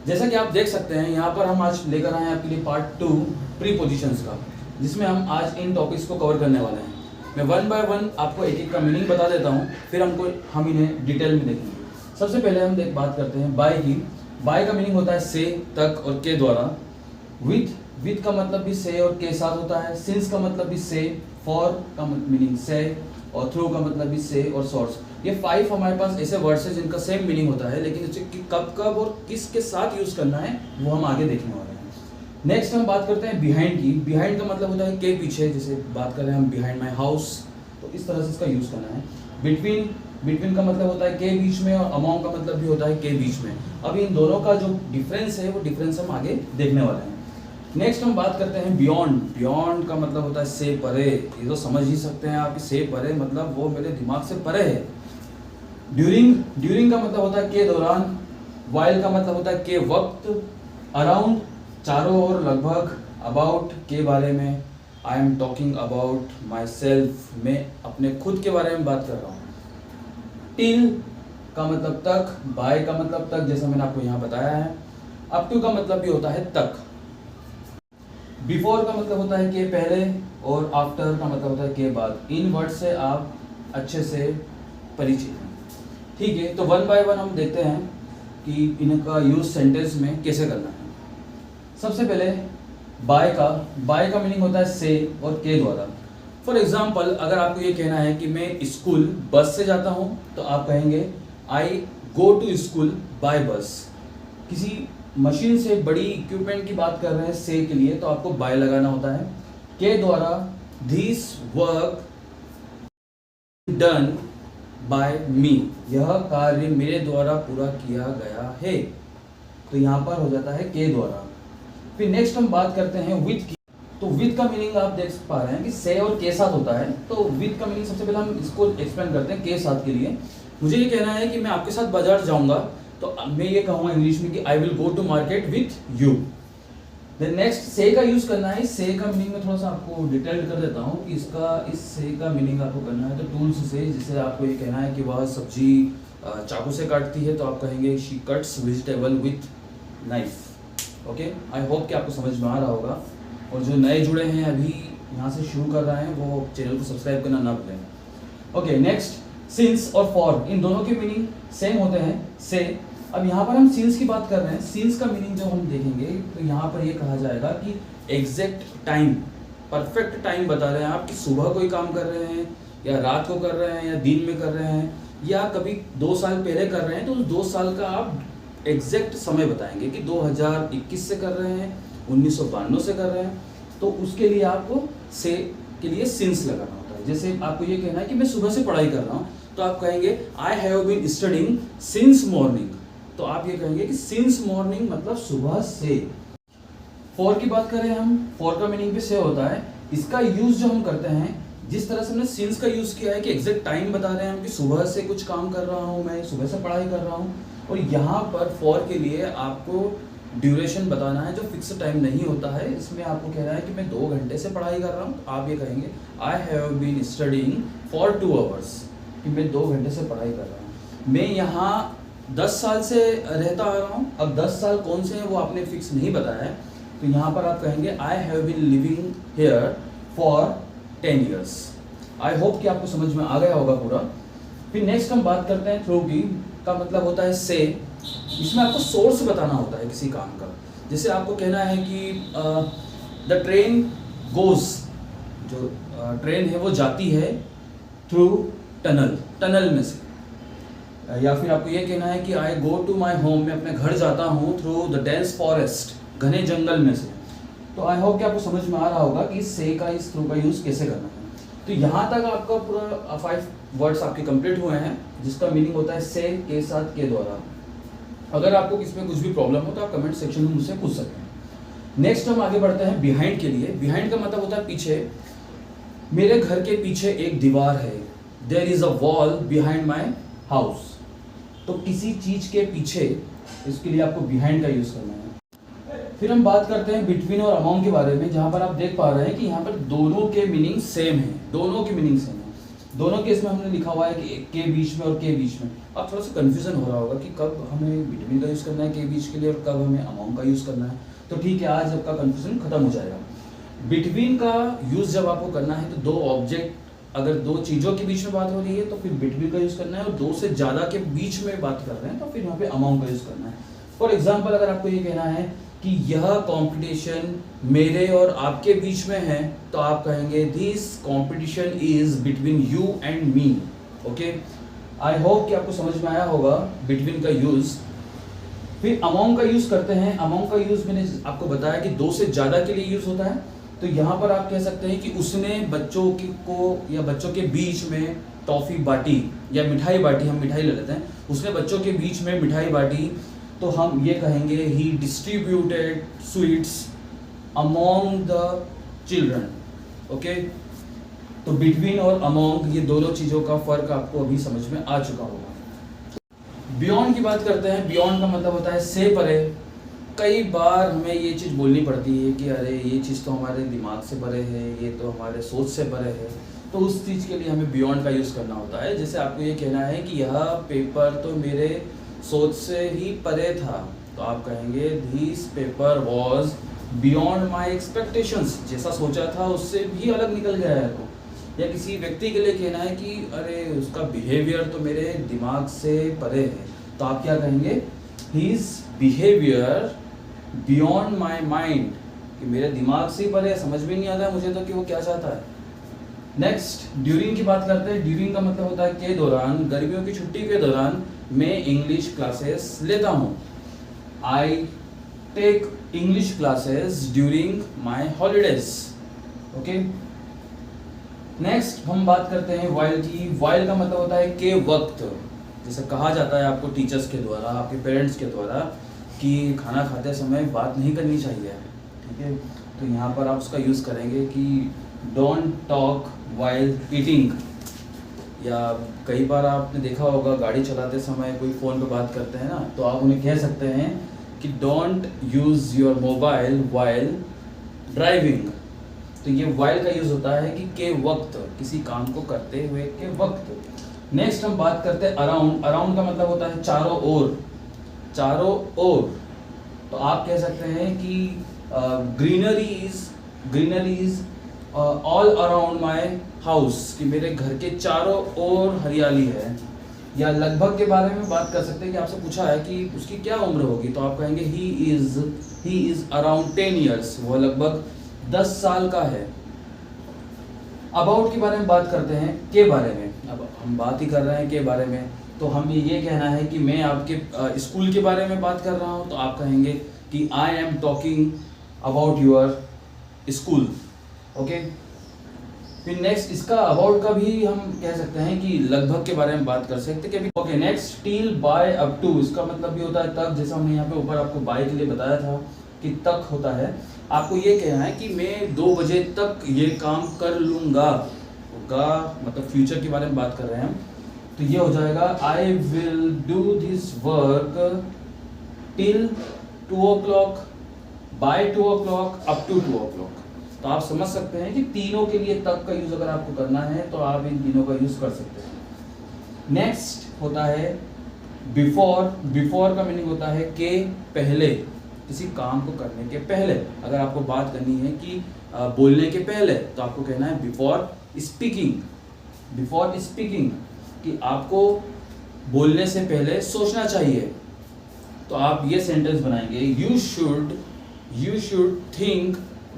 जैसा कि आप देख सकते हैं यहाँ पर हम आज लेकर आए हैं आपके लिए पार्ट 2 प्रीपोजिशंस का, जिसमें हम आज इन टॉपिक्स को कवर करने वाले हैं। मैं वन बाय वन आपको एक एक का मीनिंग बता देता हूँ, फिर हम इन्हें डिटेल में देखेंगे। सबसे पहले हम बात करते हैं बाय की। बाय का मीनिंग होता है से, तक और के द्वारा। विथ का मतलब भी से और के साथ होता है। सिंस का मतलब भी से, फॉर का मीनिंग से, और थ्रू का मतलब भी से और सोर्स। ये 5 हमारे पास ऐसे वर्ड्स हैं जिनका सेम मीनिंग होता है, लेकिन इसे कब कब और किसके साथ यूज करना है वो हम आगे देखने वाले हैं। नेक्स्ट हम बात करते हैं बिहाइंड की। बिहाइंड का मतलब होता है के पीछे, जैसे बात कर रहे हैं हम बिहाइंड माई हाउस, तो इस तरह से इसका यूज करना है। बिटवीन का मतलब होता है के बीच में, और अमॉन्ग का मतलब भी होता है के बीच में। अब इन दोनों का जो डिफरेंस है वो डिफरेंस हम आगे देखने वाले हैं। नेक्स्ट हम बात करते हैं बियॉन्ड। बियॉन्ड का मतलब होता है से परे। ये तो समझ ही सकते हैं आप, से परे मतलब वो मेरे दिमाग से परे है। ड्यूरिंग का मतलब होता है के दौरान। वाइल का मतलब होता है के वक्त। अराउंड चारों ओर, लगभग। अबाउट के बारे में। I am talking about my self, मैं अपने खुद के बारे में बात कर रहा हूँ। टिल का मतलब तक। बाय का मतलब तक, जैसा मैंने आपको यहाँ बताया है। अप टू का मतलब भी होता है तक। बिफोर का मतलब होता है के पहले, और आफ्टर का मतलब होता है के बाद। इन वर्ड से आप अच्छे से परिचित हैं, ठीक है। तो वन बाय वन हम देखते हैं कि इनका यूज सेंटेंस में कैसे करना है। सबसे पहले बाय का मीनिंग होता है से और के द्वारा। फॉर एग्जाम्पल, अगर आपको ये कहना है कि मैं स्कूल बस से जाता हूँ, तो आप कहेंगे आई गो टू स्कूल बाय बस। किसी मशीन से बड़ी इक्विपमेंट की बात कर रहे हैं से के लिए, तो आपको बाय लगाना होता है। के द्वारा दिस वर्क डन बाय मी, यह कार्य मेरे द्वारा पूरा किया गया है, तो यहाँ पर हो जाता है के द्वारा। फिर नेक्स्ट हम बात करते हैं विथ की। तो विथ का मीनिंग आप देख पा रहे हैं कि से और के साथ होता है। तो विथ का मीनिंग सबसे पहले हम इसको एक्सप्लेन करते हैं के साथ के लिए। मुझे ये कहना है कि मैं आपके साथ बाजार जाऊंगा, तो मैं ये कहूँगा इंग्लिश में कि I will go to market with you. Then next से का यूज करना है। से का मीनिंग में थोड़ा सा आपको डिटेल्ड कर देता हूँ कि इस से का मीनिंग आपको करना है। तो टूल्स से, जैसे आपको ये कहना है कि वह सब्जी चाकू से काटती है, तो आप कहेंगे she cuts vegetable with knife. Okay, I hope कि आपको समझ में आ रहा होगा। और जो नए जुड़े हैं, अभी यहाँ से शुरू कर रहे हैं, वो चैनल को सब्सक्राइब करना ना भूलें। ओके, नेक्स्ट सिंस और फॉर, इन दोनों के मीनिंग सेम होते हैं से। अब यहाँ पर हम सिंस की बात कर रहे हैं। सिंस का मीनिंग जो हम देखेंगे, तो यहाँ पर ये कहा जाएगा कि एग्जैक्ट टाइम, परफेक्ट टाइम बता रहे हैं आप कि सुबह कोई काम कर रहे हैं, या रात को कर रहे हैं, या दिन में कर रहे हैं, या कभी 2 साल पहले कर रहे हैं, तो उस 2 साल का आप एग्जैक्ट समय बताएंगे कि 2021 से कर रहे हैं, 1992 से कर रहे हैं, तो उसके लिए आपको से के लिए सिंस लगाना होता है। जैसे आपको ये कहना है कि मैं सुबह से पढ़ाई कर रहा हूँ, तो आप कहेंगे I have been studying since morning, तो आप ये कहेंगे कि सिंस मॉर्निंग मतलब सुबह से। फॉर की बात करें हम, फॉर का मीनिंग भी से होता है। इसका यूज जो हम करते हैं, जिस तरह से हमने सिंस का यूज किया है कि एग्जैक्ट टाइम बता रहे हैं हम कि सुबह से कुछ काम कर रहा हूँ, मैं सुबह से पढ़ाई कर रहा हूँ, और यहाँ पर फॉर के लिए आपको ड्यूरेशन बताना है जो फिक्स टाइम नहीं होता है। इसमें आपको कहना है कि मैं 2 घंटे से पढ़ाई कर रहा हूँ, तो आप ये कहेंगे I have been studying for 2 hours, कि मैं 2 घंटे से पढ़ाई कर रहा हूँ। मैं यहाँ 10 साल से रहता आ रहा हूँ। अब 10 साल कौन से हैं वो आपने फिक्स नहीं बताया है, तो यहाँ पर आप कहेंगे I have been living here for 10 years. I hope कि आपको समझ में आ गया होगा पूरा। फिर नेक्स्ट हम बात करते हैं थ्रू की। का मतलब होता है से। इसमें आपको सोर्स बताना होता है किसी काम का। जैसे आपको कहना है कि द ट्रेन गोज, जो ट्रेन है वो जाती है थ्रू टनल में से। या फिर आपको ये कहना है कि आई गो टू माई होम, मैं अपने घर जाता हूँ थ्रू द डेंस फॉरेस्ट, घने जंगल में से। तो आई होप कि आपको समझ में आ रहा होगा कि से का इस थ्रू का यूज़ कैसे करना है। तो यहाँ तक आपका पूरा 5 वर्ड्स आपके कंप्लीट हुए हैं, जिसका मीनिंग होता है से, के साथ, के द्वारा। अगर आपको इसमें कुछ भी प्रॉब्लम हो तो आप कमेंट सेक्शन में मुझसे पूछ सकते हैं। नेक्स्ट हम आगे बढ़ते हैं बिहाइंड के लिए। बिहाइंड का मतलब होता है पीछे। मेरे घर के पीछे एक दीवार है, there is a wall behind my house. तो किसी चीज के पीछे, इसके लिए आपको बिहाइंड का यूज करना है। फिर हम बात करते हैं बिटवीन और अमॉन्ग के बारे में, जहां पर आप देख पा रहे हैं कि यहाँ पर दोनों के मीनिंग सेम है, दोनों के मीनिंग सेम है। दोनों केस में हमने लिखा हुआ है कि के बीच में और के बीच में। अब थोड़ा सा कन्फ्यूजन हो रहा होगा कि कब हमें बिटवीन का यूज़ करना है के बीच के लिए और कब हमें अमॉन्ग का यूज़ करना है। तो ठीक है, आज आपका कन्फ्यूजन खत्म हो जाएगा। बिटवीन का यूज़ जब आपको करना है तो दो ऑब्जेक्ट, अगर दो चीज़ों के बीच में बात हो रही है तो फिर बिटवीन का यूज़ करना है, और दो से ज़्यादा के बीच में बात कर रहे हैं तो फिर यहाँ पे अमॉन्ग का यूज़ करना है। फॉर एग्जाम्पल, अगर आपको ये कहना है कि यह कंपटीशन मेरे और आपके बीच में है, तो आप कहेंगे this competition is between you and me. Okay, I hope कि आपको समझ में आया होगा बिटवीन का यूज। फिर अमॉन्ग का यूज करते हैं। अमॉन्ग का यूज मैंने आपको बताया कि दो से ज्यादा के लिए यूज होता है। तो यहाँ पर आप कह सकते हैं कि उसने बच्चों को या बच्चों के बीच में टॉफी बांटी या मिठाई बांटी, हम मिठाई ले लेते हैं, उसने बच्चों के बीच में मिठाई बांटी, तो हम ये कहेंगे he distributed sweets among the children. Okay, तो बिटवीन और अमॉन्ग ये दोनों चीज़ों का फर्क आपको अभी समझ में आ चुका होगा। बियॉन्ड की बात करते हैं। बियॉन्ड का मतलब होता है से परे। कई बार हमें ये चीज़ बोलनी पड़ती है कि अरे ये चीज़ तो हमारे दिमाग से परे है, ये तो हमारे सोच से परे है, तो उस चीज़ के लिए हमें बियॉन्ड का यूज़ करना होता है। जैसे आपको ये कहना है कि यह पेपर तो मेरे सोच से ही परे था, तो आप कहेंगे this paper was beyond my expectations. जैसा सोचा था उससे भी अलग निकल गया है। तो या किसी व्यक्ति के लिए कहना है कि अरे उसका बिहेवियर तो मेरे दिमाग से परे है, तो आप क्या कहेंगे his behaviour beyond my mind, कि मेरे दिमाग से ही परे, समझ में नहीं आता है मुझे तो कि वो क्या चाहता है। नेक्स्ट, ड्यूरिंग की बात करते हैं। ड्यूरिंग का मतलब होता है के दौरान। गर्मियों की छुट्टी के दौरान मैं इंग्लिश क्लासेस लेता हूँ। I take English classes during my holidays. Okay, next हम बात करते हैं वाइल की। वाइल का मतलब होता है के वक्त। जैसे कहा जाता है आपको टीचर्स के द्वारा, आपके पेरेंट्स के द्वारा, कि खाना खाते समय बात नहीं करनी चाहिए, ठीक है, तो यहाँ पर आप उसका यूज़ करेंगे कि डोंट टॉक वाइल ईटिंग। या कई बार आपने देखा होगा गाड़ी चलाते समय कोई फ़ोन पे बात करते हैं ना, तो आप उन्हें कह सकते हैं कि don't use your mobile while driving. तो ये वाइल का यूज़ होता है कि के वक्त, किसी काम को करते हुए के वक्त। नेक्स्ट हम बात करते हैं अराउंड। अराउंड का मतलब होता है चारों ओर। चारों ओर, तो आप कह सकते हैं कि greeneries all around my house, कि मेरे घर के चारों ओर हरियाली है। या लगभग के बारे में बात कर सकते हैं कि आपसे पूछा है कि उसकी क्या उम्र होगी, तो आप कहेंगे ही इज अराउंड 10 ईयर्स, वो लगभग 10 साल का है। अबाउट के बारे में बात करते हैं, के बारे में। अब हम बात ही कर रहे हैं के बारे में, तो हम ये कहना है कि मैं आपके स्कूल के बारे में बात कर रहा हूँ, तो आप कहेंगे कि I am talking about your school. Okay, फिर नेक्स्ट इसका अबाउट का भी हम कह सकते हैं कि लगभग के बारे में बात कर सकते हैं। Okay, next till by up to, इसका मतलब भी होता है तक। जैसा हमने यहाँ पे ऊपर आपको बाय के लिए बताया था कि तक होता है। आपको ये कहना है कि मैं 2 बजे तक ये काम कर लूँगा, मतलब फ्यूचर के बारे में बात कर रहे हैं हम, तो ये हो जाएगा I will do this work till 2 o'clock, by 2 o'clock, up to 2 o'clock। तो आप समझ सकते हैं कि तीनों के लिए तक का यूज अगर आपको करना है तो आप इन तीनों का यूज कर सकते हैं। नेक्स्ट होता है बिफोर। बिफोर का मीनिंग होता है के पहले, किसी काम को करने के पहले। अगर आपको बात करनी है कि बोलने के पहले, तो आपको कहना है बिफोर स्पीकिंग। बिफोर स्पीकिंग, कि आपको बोलने से पहले सोचना चाहिए। तो आप ये सेंटेंस बनाएंगे you should think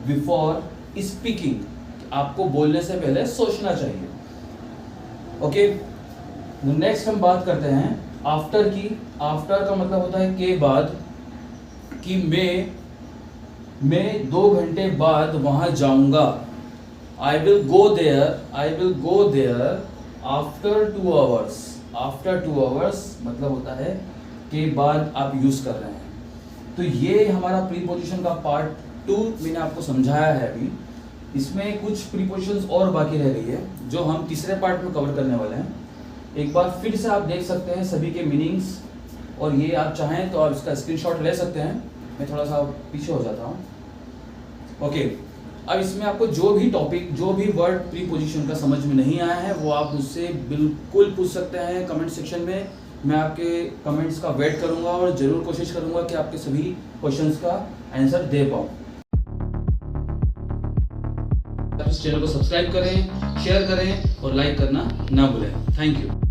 before speaking, आपको बोलने से पहले सोचना चाहिए। ओके, नेक्स्ट हम बात करते हैं आफ्टर की। आफ्टर का मतलब होता है के बाद, कि मैं 2 घंटे बाद वहां जाऊंगा। I will go there after 2 hours। After 2 hours मतलब होता है के बाद आप यूज कर रहे हैं। तो ये हमारा प्रीपोजिशन का पार्ट 2 मैंने आपको समझाया है। अभी इसमें कुछ प्रीपोजिशंस और बाकी रह गई है जो हम तीसरे पार्ट में कवर करने वाले हैं। एक बार फिर से आप देख सकते हैं सभी के मीनिंग्स, और ये आप चाहें तो आप इसका स्क्रीनशॉट ले सकते हैं। मैं थोड़ा सा पीछे हो जाता हूँ। ओके, अब इसमें आपको जो भी टॉपिक, जो भी वर्ड प्रीपोजिशन का समझ में नहीं आया है वो आप मुझसे बिल्कुल पूछ सकते हैं कमेंट सेक्शन में। मैं आपके कमेंट्स का वेट करूंगा और ज़रूर कोशिश करूंगा कि आपके सभी क्वेश्चंस का आंसर दे पाऊँ। इस चैनल को सब्सक्राइब करें, शेयर करें और लाइक करना ना भूलें। Thank you.